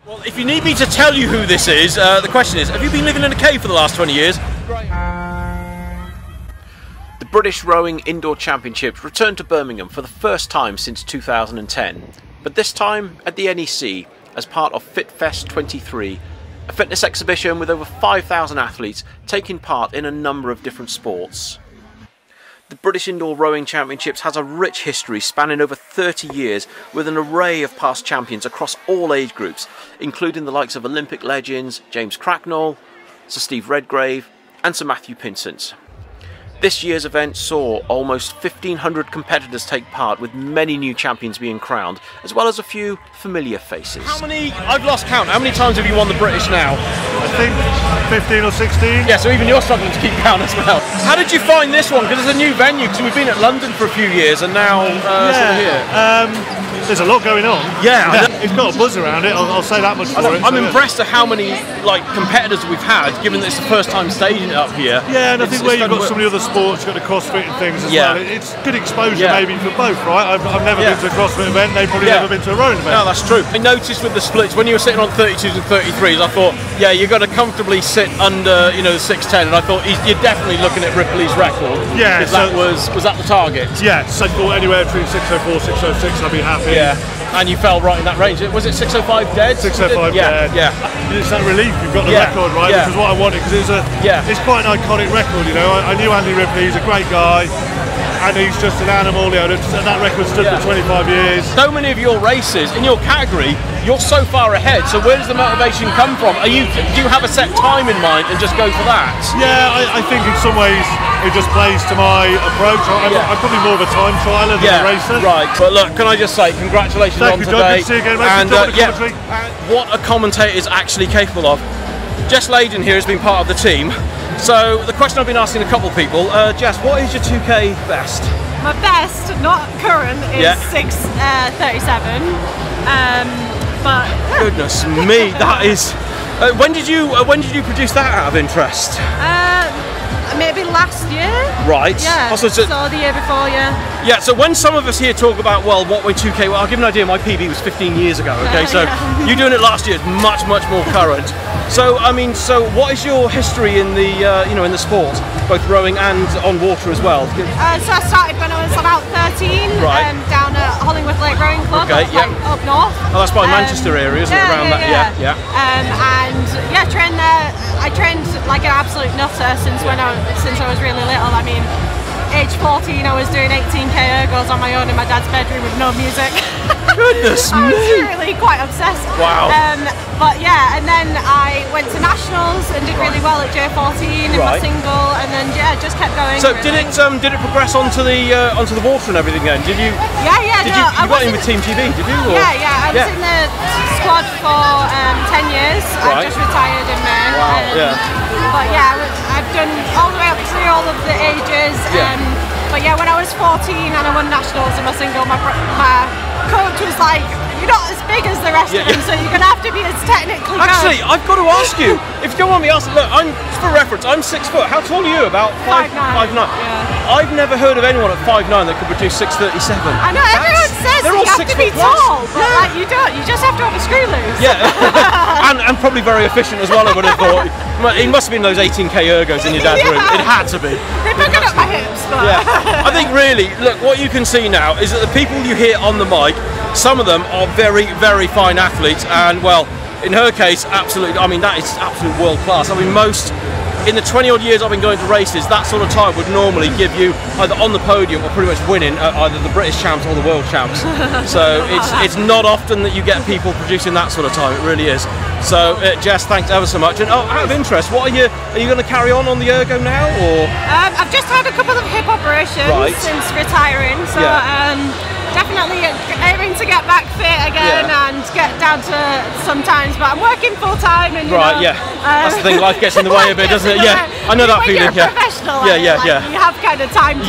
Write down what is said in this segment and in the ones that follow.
Well, if you need me to tell you who this is, the question is, have you been living in a cave for the last 20 years? The British Rowing Indoor Championships returned to Birmingham for the first time since 2010, but this time at the NEC as part of FitFest 23, a fitness exhibition with over 5,000 athletes taking part in a number of different sports. The British Indoor Rowing Championships has a rich history spanning over 30 years with an array of past champions across all age groups, including the likes of Olympic legends James Cracknell, Sir Steve Redgrave and Sir Matthew Pinsent. This year's event saw almost 1,500 competitors take part, with many new champions being crowned, as well as a few familiar faces. How many, I've lost count, how many times have you won the British now? I think 15 or 16. Yeah, so even you're struggling to keep count as well. How did you find this one? Because it's a new venue, because we've been at London for a few years and now sort of here. There's a lot going on. Yeah, it's got a buzz around it, I'll say that much for it. I'm impressed at how many competitors we've had, given that it's the first time staging it up here. Yeah, and I think where you've got so many other sports, you've got the CrossFit and things as well. It's good exposure maybe for both, right? I've never been to a CrossFit event, they've probably never been to a rowing event. No, that's true. I noticed with the splits, when you were sitting on 32s and 33s, I thought, yeah, you've got to comfortably sit under, the 610, and I thought you're definitely looking at Ripley's record. Yeah. So was that the target? Yeah, so I thought anywhere between 604, 606, I'd be happy. Yeah. And you fell right in that range. Was it 605 dead? 605 dead. Yeah. It's that relief you've got the record, right? Which is what I wanted, because it's quite an iconic record, I knew Andy Ripley, he's a great guy, and he's just an animal, and that record stood for 25 years. So many of your races, in your category, you're so far ahead, so where does the motivation come from? Do you have a set time in mind and just go for that? Yeah, I think in some ways it just plays to my approach. I'm probably more of a time trialer than a racer. Right, but look, can I just say, congratulations on today. Good to see you again, mate. And what a commentator is actually capable of. Jess Leyden here has been part of the team. So the question I've been asking a couple of people, Jess, what is your 2K best? My best, not current, is 6:37. But goodness me, that is. When did you produce that out of interest? Maybe last year. Right. Yeah. So the year before, Yeah. So when some of us here talk about, well, what way 2K? Well, I'll give you an idea. My PB was 15 years ago. Okay, so you doing it last year is much more current. So so what is your history in the in the sport, both rowing and on water as well? So I started when I was about 13, down at Hollingworth Lake Rowing Club, up north. Oh, that's by Manchester area, isn't it? Around that, yeah. And trained there. I trained like an absolute nutter since I was really little. I mean, age 14, I was doing 18k ergos on my own in my dad's bedroom with no music. Goodness me! I was really quite obsessed. Wow. But yeah, and then I went to nationals and did really well at J14 in my single, and then just kept going. So did it progress onto the water and everything then? Did you? Yeah. You got in with Team GB, did you? Or? Yeah. I was in the squad for 10 years. I just retired in May. Wow. But yeah, I've done all the way up through all of the ages. But yeah, when I was 14 and I won nationals in my single, my coach was like, "You're not as big as the rest of them, so you're going to have to be as technically good." Actually, I've got to ask you, if you don't want me asking, look, for reference, I'm 6 foot. How tall are you? About 5'9". I've never heard of anyone at 5'9" that could produce 637. I know, everyone says you have to be tall, but you don't, you just have to have a screw loose. Yeah, and probably very efficient as well, I would have thought. It must have been those 18k ergos in your dad's room. It had to be. They're picking up my hips, but... I think really, look, what you can see now is that the people you hear on the mic, some of them are very, very fine athletes, and well, in her case, absolutely, I mean, that is absolute world class. I mean, in the 20 odd years I've been going to races, that sort of time would normally give you either on the podium or pretty much winning either the British champs or the world champs. So it's not often that you get people producing that sort of time, it really is. So Jess, thanks ever so much. And out of interest, what are you going to carry on the ergo now, or? I've just had a couple of hip operations since retiring, so definitely aiming to get back fit again and get down to sometimes, but I'm working full time and that's the thing, life gets in the way a bit, doesn't it? I know that feeling. You're a professional, you have kind of time to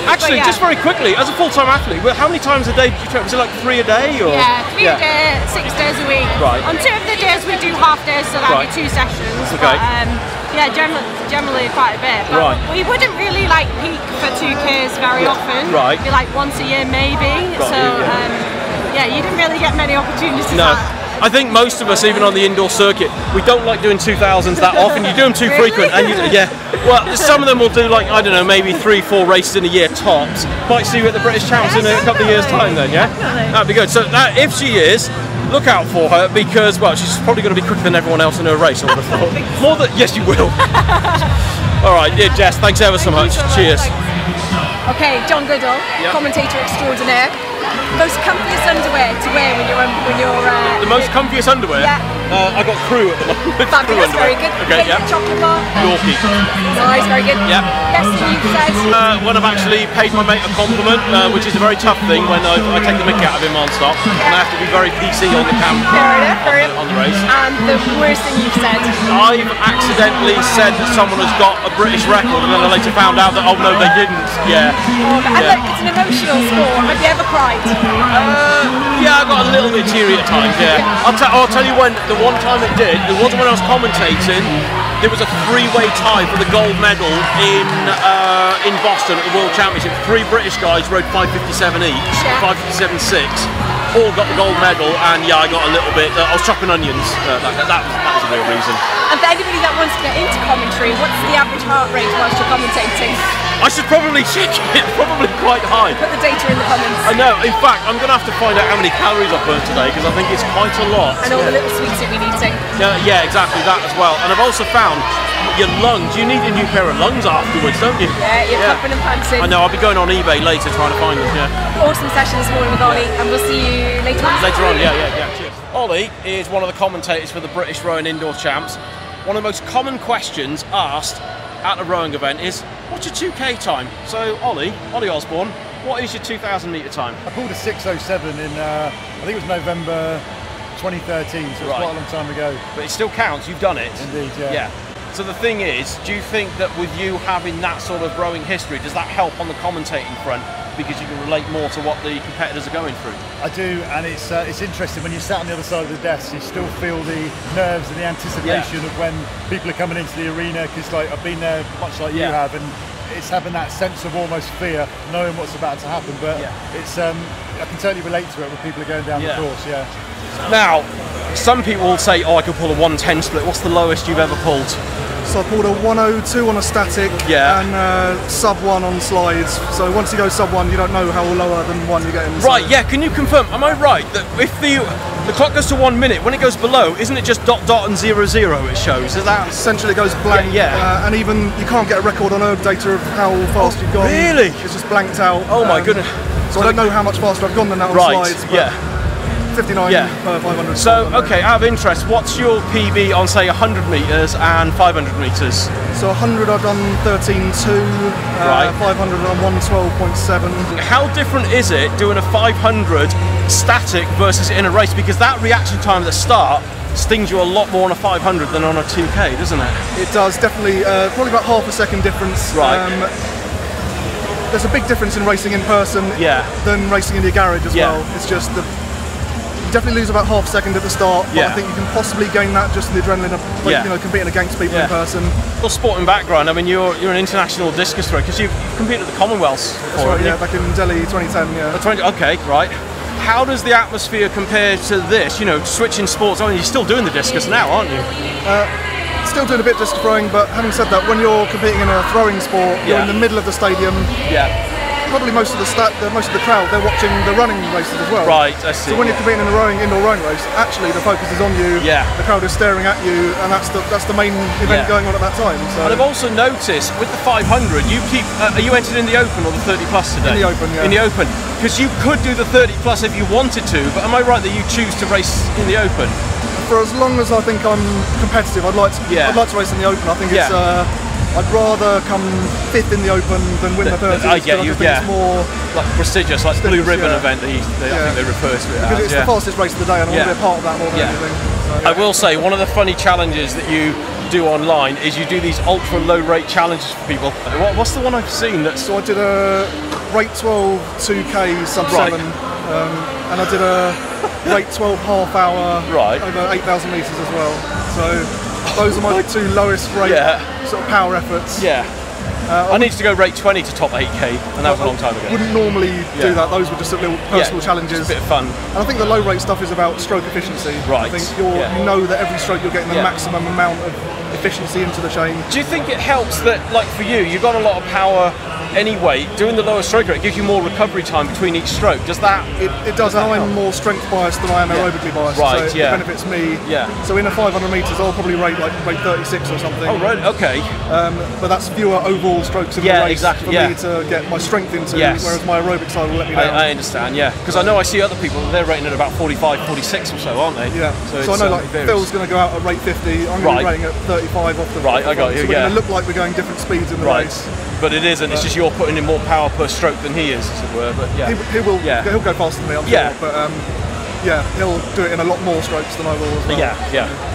Actually, just very quickly, as a full-time athlete, how many times a day do you train? Is it like 3 a day, or? Yeah, 3 a day, 6 days a week. On 2 of the days we do half days, so that'll be 2 sessions. But, yeah, generally quite a bit. But we wouldn't really peak for 2Ks very often. Be like once a year maybe. You didn't really get many opportunities. No. I think most of us, even on the indoor circuit, we don't like doing 2000s that often. You do them too frequent, and yeah. Well, some of them will do like, I don't know, maybe 3-4 races in a year tops. Might see you at the British Champs in a couple of years' time then, yeah? That'd be good. So that, if she is, look out for her because, well, she's probably going to be quicker than everyone else in her race. I would have thought. More than, yes, you will. All right, dear Jess, thanks ever so much. Cheers. Okay, John Goodall, commentator extraordinaire. Most comfiest underwear to wear when you're the most comfiest underwear? Yeah. I got crew at the moment. Fabulous, very good. Okay, yeah. Chocolate bar. Yorkie. Nice, very good. Yeah. Best thing you've said? When I've actually paid my mate a compliment, which is a very tough thing when I take the mickey out of him on stop, and I have to be very PC on the camera on the race. And the worst thing you've said? I've accidentally said that someone has got a British record, and then I later found out that, oh no, they didn't. Yeah. And look, it's an emotional sport. Have you ever cried? Yeah, I got a little bit teary at times, yeah. I'll tell you when, the one time it did, it wasn't when I was commentating, there was a three-way tie for the gold medal in Boston at the World Championship. 3 British guys rode 5:57 each, 5:57.6, all got the gold medal, and yeah, I got a little bit, I was chopping onions, that was the real reason. And for anybody that wants to get into commentary, what's the average heart rate whilst you're commentating? I should probably check it, probably quite high. Put the data in the comments. I know, in fact, I'm going to have to find out how many calories I've burnt today because I think it's quite a lot. And all the little sweets you've been eating. Yeah, exactly, that as well. And I've also found your lungs, you need a new pair of lungs afterwards, don't you? Yeah, you're puffing and panting. I know, I'll be going on eBay later trying to find them, yeah. Awesome session this morning with Ollie, and we'll see you later on. Later on, yeah, cheers. Ollie is one of the commentators for the British Rowing Indoor Champs. One of the most common questions asked at a rowing event is, what's your 2K time? So Ollie Osborne, what is your 2,000 metre time? I pulled a 6:07 in, I think it was November 2013, so it's quite a long time ago. But it still counts, you've done it. Indeed, yeah. So the thing is, do you think that with you having that sort of rowing history, does that help on the commentating front? Because you can relate more to what the competitors are going through. I do, and it's interesting when you sat on the other side of the desk, you still feel the nerves and the anticipation of when people are coming into the arena, because like I've been there much like you have, and it's having that sense of almost fear, knowing what's about to happen. But it's I can totally relate to it when people are going down the course. Yeah. Now, some people will say, "Oh, I could pull a 110 split." What's the lowest you've ever pulled? So I pulled a 102 on a static and sub 1 on slides. So once you go sub 1, you don't know how lower than 1 you get in. Right, yeah, can you confirm, am I right that if the clock goes to 1 minute, when it goes below, isn't it just ... and 00 it shows? Is that essentially it goes blank? Yeah. And even you can't get a record on erg data of how fast you've gone. Really? It's just blanked out. Oh my goodness. So I don't know how much faster I've gone than that on slides. But 59 per 500. So, okay, out of interest, what's your PB on, say, 100 metres and 500 metres? So 100 I've done 13.2, 500 I'm 112.7. How different is it doing a 500 static versus in a race? Because that reaction time at the start stings you a lot more on a 500 than on a 2K, doesn't it? It does, definitely, probably about half a second difference. Right. There's a big difference in racing in person than racing in your garage as well. It's just definitely lose about half a second at the start, but I think you can possibly gain that just in the adrenaline of competing against people in person. Your sporting background, I mean, you're an international discus thrower because you've competed at the Commonwealths before. That's right, back in Delhi 2010, okay, right. How does the atmosphere compare to this? You know, switching sports, I mean, you're still doing the discus now, aren't you? Still doing a bit of discus throwing, but having said that, when you're competing in a throwing sport, you're in the middle of the stadium. Probably most of the crowd, they're watching the running races as well. Right, I see. So when you're competing in a indoor rowing race, actually the focus is on you. The crowd is staring at you, and that's the main event going on at that time. So. And I've also noticed with the 500, you keep. Are you entered in the Open or the 30 plus today? In the Open, In the Open, because you could do the 30 plus if you wanted to. But am I right that you choose to race in the Open? For as long as I think I'm competitive, I'd like to race in the Open. I think it's. I'd rather come 5th in the Open than win the 30s. I get you, It's more like prestigious, like Blue Ribbon event that I think they refer to it because it's the fastest race of the day, and I want to be a part of that more than anything. So, I will say, one of the funny challenges that you do online is you do these ultra low rate challenges for people. What's the one I've seen? So I did a rate 12 2K sub 7, and I did a rate 12 half hour over 8,000 metres as well. So those are my 2 lowest rate sort of power efforts. I needed to go rate 20 to top 8k, and that was a long time ago. Wouldn't normally do that. Those were just little personal challenges. Just a bit of fun. And I think the low rate stuff is about stroke efficiency. Right. I think you know that every stroke you're getting the maximum amount of efficiency into the chain. Do you think it helps that, like for you, you've got a lot of power anyway, doing the lower stroke rate gives you more recovery time between each stroke? Does that? It does, and I'm more strength biased than I am aerobically biased, right, so it benefits me. Yeah. So in a 500 metres, I'll probably rate 36 or something. Oh right, okay. But that's fewer overall strokes in the race for me to get my strength into, whereas my aerobic side will let me down. I understand, because I know I see other people, they're rating at about 45, 46 or so, aren't they? Yeah. So I know like Phil's going to go out at rate 50, I'm going to be rating at 35 off the Right, I got you, so we're going to look like we're going different speeds in the race. But it isn't, it's just you're putting in more power per stroke than he is, as it were. But he'll go faster than me, I'm sure. But he'll do it in a lot more strokes than I will as well.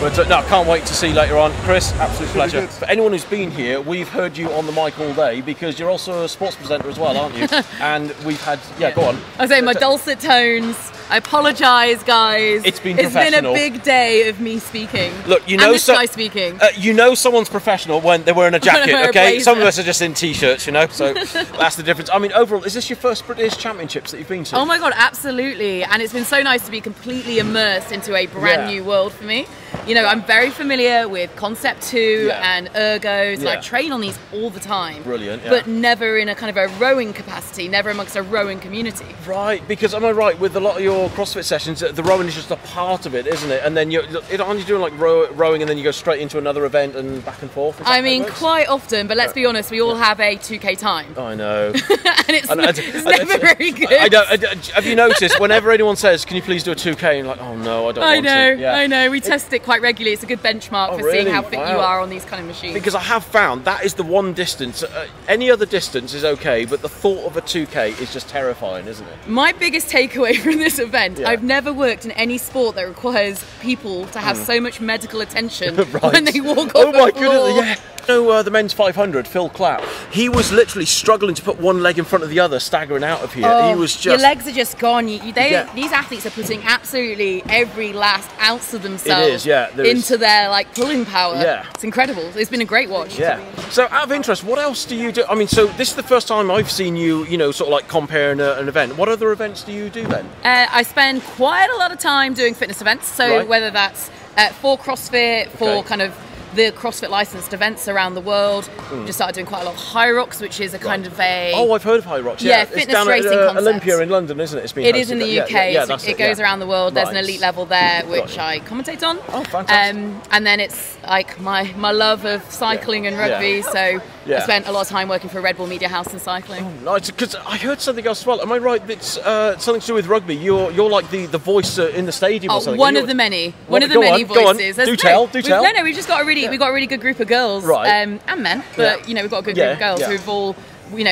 But no, I can't wait to see later on. Chris, absolute pleasure. For anyone who's been here, we've heard you on the mic all day because you're also a sports presenter as well, aren't you? And we've had, go on. I was saying my dulcet tones. I apologise, guys. It's been professional. It's been a big day of me speaking. Look, you know, and this guy speaking. You know someone's professional when they're wearing a jacket, okay? Some of us are just in t-shirts, you know, so that's the difference. I mean, overall, is this your first British Championships that you've been to? Oh my God, absolutely. And it's been so nice to be completely immersed into a brand new world for me. You know, I'm very familiar with Concept 2 and ergos, and I train on these all the time. Brilliant, but never in a kind of a rowing capacity, never amongst a rowing community. Right, because am I right, with a lot of your CrossFit sessions, the rowing is just a part of it, isn't it? And then aren't you doing like rowing and then you go straight into another event and back and forth? I mean, quite often, but let's be honest, we all have a 2K time. Oh, I know. And it's never very good. Have you noticed, whenever anyone says, can you please do a 2K, you're like, oh no, I don't want to. I know, we test it quite regularly. It's a good benchmark for seeing how fit you are on these kind of machines. Because I have found that is the one distance, any other distance is okay, but the thought of a 2K is just terrifying, isn't it? My biggest takeaway from this event, I've never worked in any sport that requires people to have so much medical attention when they walk off the floor. Oh my goodness, You know, the men's 500, Phil Clapp, he was literally struggling to put one leg in front of the other, staggering out of here. He was just... Your legs are just gone. These athletes are putting absolutely every last ounce of themselves into their like pulling power. It's incredible. It's been a great watch. So out of interest, what else do you do? I mean, so this is the first time I've seen you, you know, sort of like comparing an event. What other events do you do then? I spend quite a lot of time doing fitness events. So whether that's for CrossFit, for kind of the CrossFit licensed events around the world. Just started doing quite a lot of High Rocks, which is a kind of a... Oh, I've heard of High Rocks, fitness it's down racing at Olympia in London, isn't it? It is in the UK. It goes around the world. There's an elite level there, which I commentate on. Oh, fantastic. And then it's like my love of cycling and rugby, so I spent a lot of time working for Red Bull Media House in cycling. Oh, nice, because I heard something else as well. Am I right? It's something to do with rugby. You're like the voice in the stadium or something. One of the many voices. Do tell. No, we've just got a really good group of girls and men, but you know, we've got a good group of girls who've all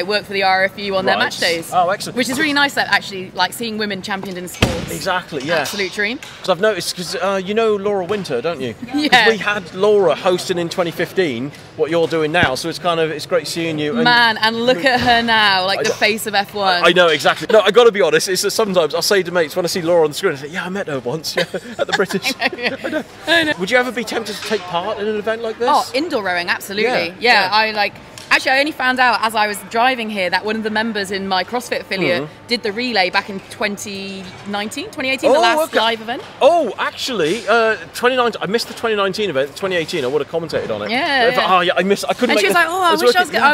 work for the RFU on their match days. Oh, excellent. Which is really nice, that actually, like seeing women championed in sports. Exactly, Absolute dream. Because I've noticed, because you know Laura Winter, don't you? Yeah. We had Laura hosting in 2015 what you're doing now, so it's great seeing you. And look at her now, like the face of F1. I know, exactly. No, I got to be honest, it's that sometimes I'll say to mates when I see Laura on the screen, I say, I met her once at the British. I know. Would you ever be tempted to take part in an event like this? Oh, indoor rowing, absolutely. Yeah. Actually, I only found out as I was driving here that one of the members in my CrossFit affiliate did the relay back in 2018, the last live event. Oh, actually, 2019. I missed the 2019 event. 2018, I would have commentated on it. I missed. I couldn't. And she was like, I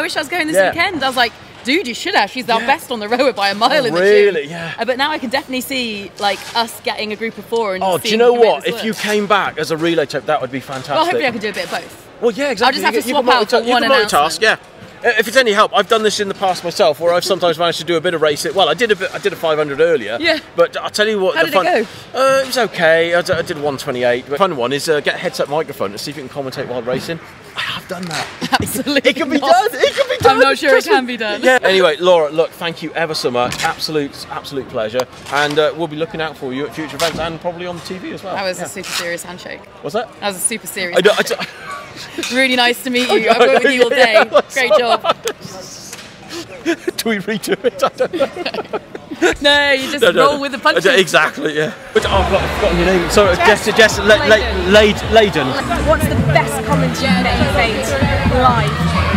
wish I was going this weekend. I was like, dude, you should have. She's our best on the rower by a mile in the gym. Really? Yeah. But now I can definitely see like us getting a group of 4 and do you know what? If you came back as a relay type, that would be fantastic. Well, hopefully I can do a bit of both. Well, yeah, exactly. I'll just have to swap out for one announcement. Yeah. If it's any help, I've done this in the past myself, where I've sometimes managed to do a bit of racing. Well, I did a 500 earlier. Yeah. But I'll tell you what. How did it go? It was okay. I did 128. But the fun one is get a headset microphone and see if you can commentate while racing. I have done that. Absolutely. It can be done. It can be done. I'm not sure it can be done. Yeah. Anyway, Laura, look, thank you ever so much. Absolute pleasure. And we'll be looking out for you at future events and probably on the TV as well. That was a super serious handshake. What's that? That was a super serious handshake. Really nice to meet you. I've worked with you all day. Great job. Do we redo it? I don't know. No, you just roll with the punches. Exactly, yeah. But I've forgotten your name. Sorry, Jess Leyden. What's the best comment you've made live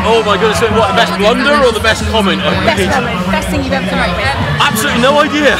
Oh my goodness, what, the best blunder or the best comment? Best comment, best thing you've ever done. Absolutely no idea.